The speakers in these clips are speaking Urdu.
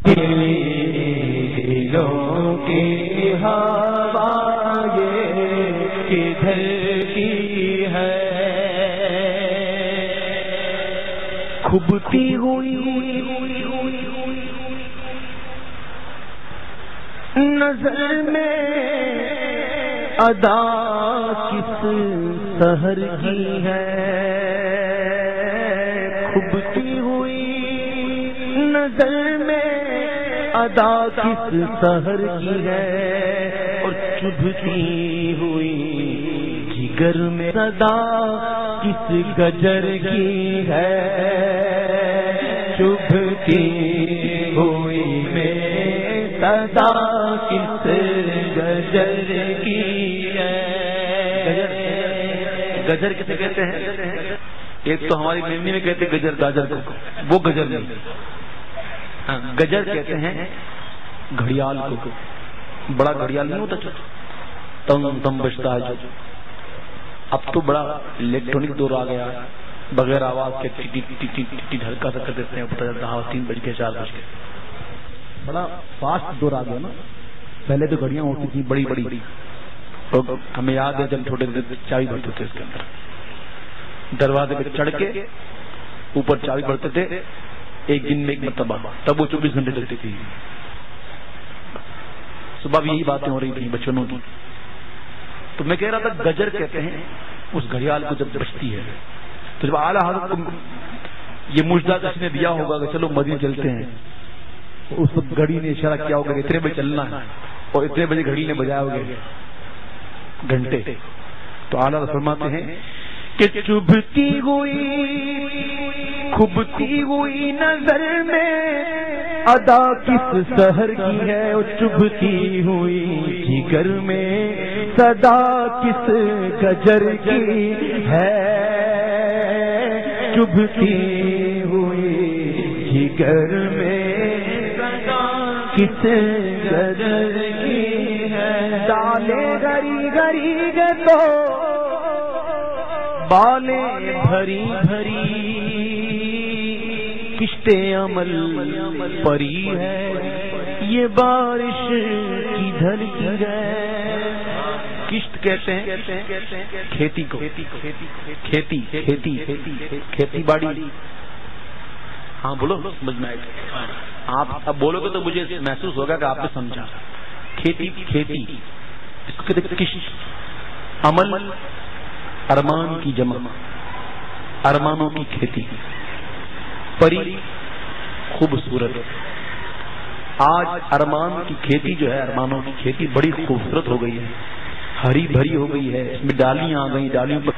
دلوں کی ہوا یہ کدھر کی ہے، کھبتی ہوئی نظر میں ادا کس سحر کی ہے، کھبتی ہوئی نظر میں ادا کس سحر کی ہے، اور چبھتی ہوئی جگر میں صدا کس گجر کی ہے، چبھتی ہوئی میں صدا کس گجر کی ہے۔ گجر کسے کہتے ہیں؟ ایک تو ہماری میمنی میں کہتے ہیں گجر گاجر کو، وہ گجر نہیں، گجر کہتے ہیں گھڑیال کو، بڑا گھڑیال نہیں ہوتا تم تم بجتا ہے جو، اب تو بڑا الیکٹرانک دور آ گیا، بغیر آواز کے ٹی ہلکا سا کر دیتے ہیں، پتہ چلتا ہے 3 بج کے 4 بج کے، بڑا فاسٹ دور آ گیا نا۔ پہلے تو گھڑیاں ہوتی تھی بڑی بڑی، ہمیں یاد ہے جب چھوٹے چابی بھرتے تھے اس کے اندر، دروازے پہ چڑھ کے اوپر چابی بھرتے تھے، ایک دن میں ایک مرتبہ، تب وہ 24 گھنٹے چلتی تھی۔ صبح بھی یہی باتیں ہو رہی تھی بچپنوں کی۔ تو میں کہہ رہا تھا گجر کہتے ہیں اس گھڑیال کو جب بجتی ہے، تو جب اعلیٰ حضرت کو یہ مجدہ کسی نے دیا ہوگا کہ چلو مدینے چلتے ہیں، اس وقت گھڑی نے اشارہ کیا ہوگا کہ اتنے بجے چلنا ہے، اور اتنے بجے گھڑی نے بجایا ہوگا گھنٹے، تو اعلیٰ فرماتے ہیں کہ چبھتی ہوئی کھبتی ہوئی نظر میں ادا کس سحر کی ہے، اور چبھتی ہوئی جگر میں صدا کس گجر کی ہے، چبھتی ہوئی جگر میں صدا کس گجر کی ہے، ڈالے گری گری گے تو بالیں بھری بھری کشتے عمل پری ہے، یہ بارش کدھر کی ہے۔ کشت کہتے ہیں کھیتی کو، کھیتی کھیتی کھیتی باڑی۔ ہاں بولو، سمجھ میں آئے، آپ اب بولو گے تو مجھے محسوس ہوگا کہ آپ نے سمجھا۔ کھیتی کھیتی اس کو کہتے کشت، عمل ارمان کی جمع، ارمانوں کی کھیتی، پری خوبصورت۔ آج ارمان کی کھیتی جو ہے، ارمانوں کی کھیتی بڑی خوبصورت ہو گئی ہے، ہری بھری ہو گئی ہے، اس میں ڈالیاں آ گئی، ڈالیوں پر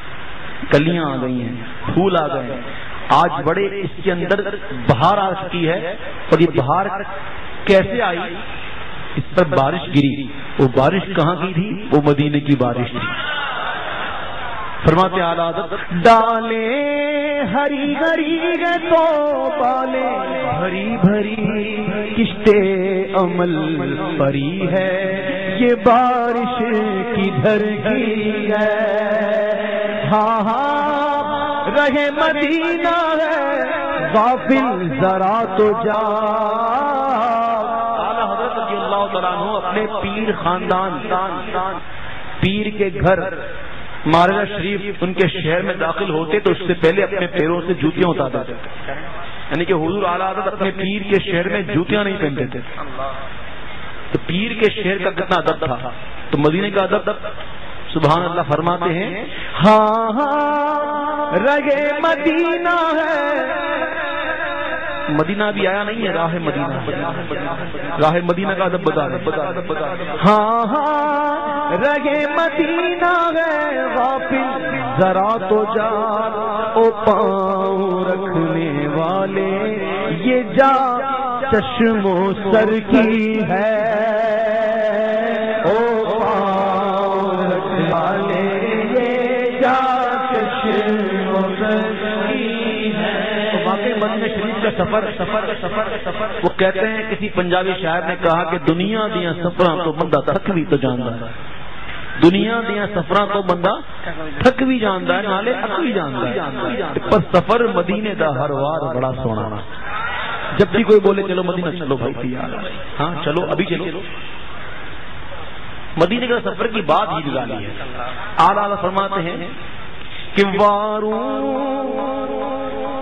کلیاں آ گئی ہیں، پھول آ گئے ہیں، آج بڑے اس کے اندر بہار آ چکی ہے۔ اور یہ بہار کیسے آئی؟ اس پر بارش گری، وہ بارش کہاں کی تھی؟ وہ مدینے کی بارش تھی۔ فرماتے اعلیٰ حضرت ڈالیں ہری ہری گے تو بالیں بھری بھری کشتے عمل پری ہے، یہ بارش کدھر کی ہے۔ ہاں ہاں رہے مدینہ ہے غافل ذرا تو جا۔ اعلیٰ حضرت رضی اللہ تعالیٰ عنہ اپنے پیر خاندان پیر کے گھر مارجہ شریف ان کے شہر میں داخل ہوتے تو اس سے پہلے اپنے پیروں سے جوتیاں اتارتے تھے، یعنی کہ حضور اعلیٰ حضرت اپنے پیر کے شہر میں جوتیاں نہیں پہنتے تھے۔ تو پیر کے شہر کا کتنا ادب تھا، تو مدینے کا ادب سبحان اللہ فرماتے ہیں ہاں ہاں رگے مدینہ ہے۔ مدینہ بھی آیا نہیں ہے، راہ مدینہ، راہ مدینہ کا ادب بتا رہے۔ ہاں ہاں رگے مدینہ ہے غافل ذرا تو جا، او پاؤں رکھنے والے یہ جا چشم و سر کی ہے، او پاؤں رکھنے والے یہ جا چشم و سر کی ہے۔ واقعی مدینہ شریف کا سفر وہ کہتے ہیں کسی پنجابی شاعر نے کہا کہ دنیا دیا سفراں تو بندہ تھک بھی تو جاندا ہے، دنیا دیا سفراں تو بندہ تھک بھی جاندا ہے نالے اک بھی جاندا ہے، پر سفر مدینے دا ہر وار بڑا سونا۔ جب بھی کوئی بولے چلو مدینہ چلو بھائی تیار، ہاں چلو ابھی چلو۔ مدینے کا سفر کی بات ہی نکالی ہے۔ اعلیٰ فرماتے ہیں کہ وارو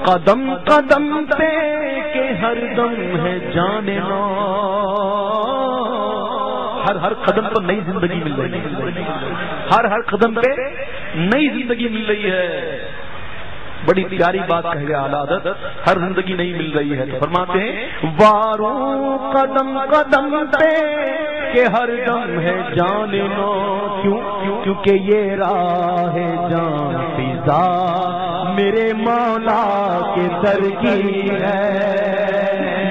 قدم قدم پہ کہ ہر دم ہے جاننا، ہر قدم پر نئی زندگی مل رہی ہے، ہر قدم پہ نئی زندگی مل رہی ہے۔ بڑی پیاری بات کہہ گیا اعلیٰ حضرت، ہر زندگی نہیں مل رہی ہے تو فرماتے ہیں وارو قدم قدم پہ کہ ہر دم ہے جاننا، کیونکہ یہ راہ جان فضا میرے مولا کے در کی ہے،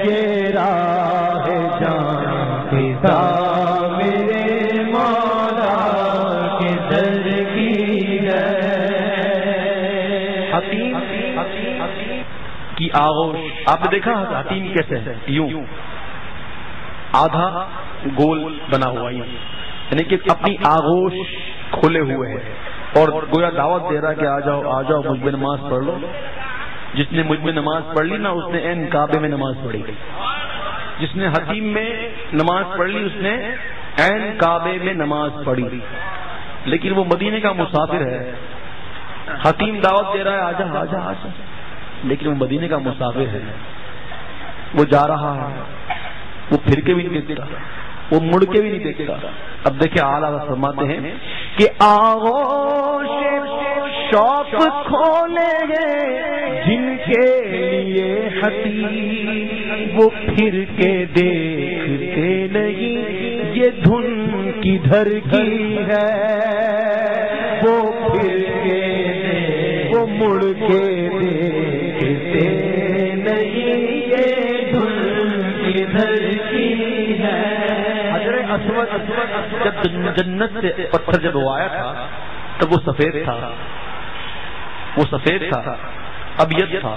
یہ راہ جان فضا میرے مولا کے در کی ہے۔ حتیم کی آغوش آپ نے دیکھا حتیم کیسے ہے، یوں آدھا گول بنا ہوا، یعنی کہ اپنی آغوش کھولے ہوئے ہے اور گویا دعوت دے رہا کہ آ جاؤ مجھ میں نماز پڑھ لو۔ جس نے مجھ میں نماز پڑھ لی نا اس نے عین کعبے میں نماز پڑھی، جس نے حتیم میں نماز پڑھ لی اس نے عین کعبے میں نماز پڑھی۔ لیکن وہ مدینے کا مسافر ہے، حتیم دعوت دے رہا ہے آجا آجا آجا، لیکن وہ مدینے کا مسافر ہے، وہ جا رہا ہے، وہ پھر کے بھی نہیں دیکھتا، وہ مڑ کے بھی نہیں دیکھتا۔ اب دیکھیں اعلیٰ فرماتے ہیں کہ آغوش شوق کھولے گے جن کے لیے حتیم، وہ پھر کے دیکھتے نہیں یہ دھن کدھر کی ہے، وہ پھر کے وہ مڑ کے دیکھتے نہیں یہ دھن کدھر کی ہے۔ حجر اسود جب جنت سے پتھر جب وہ آیا تھا تب وہ سفید تھا، ابیض تھا،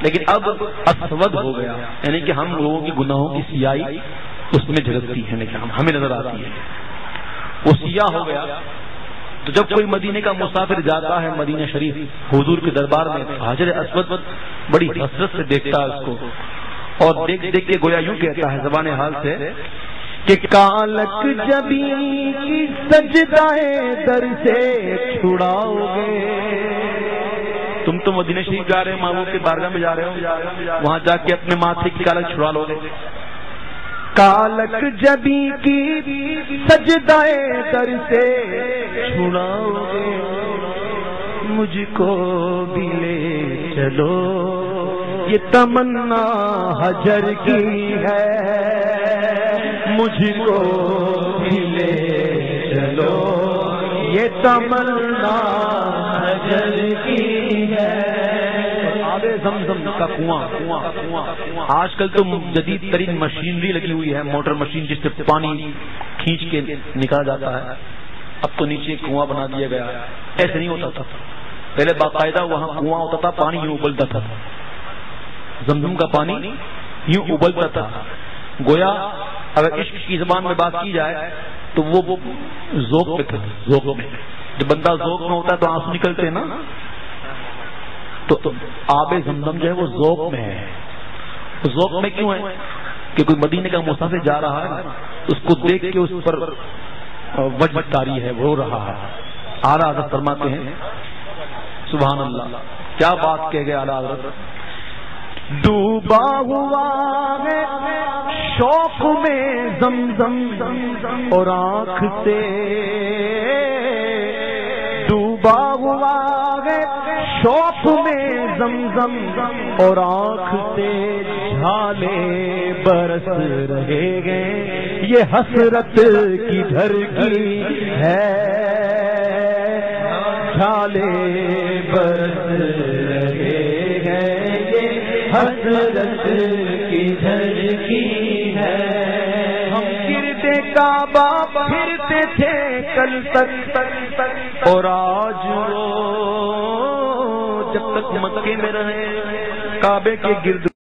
لیکن اب اسود ہو گیا، یعنی کہ ہم لوگوں کی گناہوں کی سیاہی اس میں جھلکتی ہے، لیکن ہمیں نظر آتی ہے، وہ سیاہ ہو گیا۔ تو جب کوئی مدینے کا مسافر جاتا ہے مدینہ شریف حضور کے دربار میں، حجر اسود بڑی حسرت سے دیکھتا ہے اس کو، اور دیکھ دیکھ کے گویا یوں کہتا ہے زبان حال سے کہ کالک جبی کی سجدائے در سے چھڑاؤ گے۔ تم تو مدینہ شریف جا رہے ہو، محبوب کے بارگاہ میں جا رہے ہو، وہاں جا کے اپنے ماتھے کی کالک چھڑا لو گے۔ کالک جبی کی سجدائے در سے چھڑاؤ گے، مجھ کو بھی لے چلو یہ تمنا حجر کی ہے، مجھ کو بھی لے چلو یہ تمنا حجر کی ہے۔ آب زمزم کا کنواں، آج کل تو جدید ترین مشینری لگی ہوئی ہے، موٹر مشین جس سے پانی کھینچ کے نکالا جاتا ہے، اب تو نیچے کنواں بنا دیا گیا، ایسے نہیں ہوتا تھا، پہلے باقاعدہ وہاں کنواں ہوتا تھا، پانی یوں ابلتا تھا، زمزم کا پانی یوں ابلتا تھا۔ گویا اگر عشق کی زبان میں بات کی جائے تو وہ ذوق میں تھا، ذوق میں، جب بندہ ذوق میں ہوتا ہے تو آنسو نکلتے ہیں نا، تو آب زمزم جو ہے وہ ذوق میں ہے۔ ذوق میں کیوں ہے کہ کوئی مدینے کا مسافر جا رہا ہے، اس کو دیکھ کے اس پر وجہ طاری ہے، رو رہا ہے۔ اعلیٰ حضرت فرماتے ہیں سبحان اللہ، کیا بات کہہ گئے اعلیٰ حضرت، ڈوبا ہوا ہے شوق میں زمزم اور آنکھ سے، ڈوبا ہوا ہے شوق میں زمزم اور آنکھ سے، جھالے برس رہے گئے یہ حسرت کدھر کی ہے، جھالے برس رہے گئے یہ حسرت کدھر کی ہے۔ ہم گرد کعبہ پھرتے تھے کل تک اور آج وہ جب تک مکے میں رہے کعبے کے گرد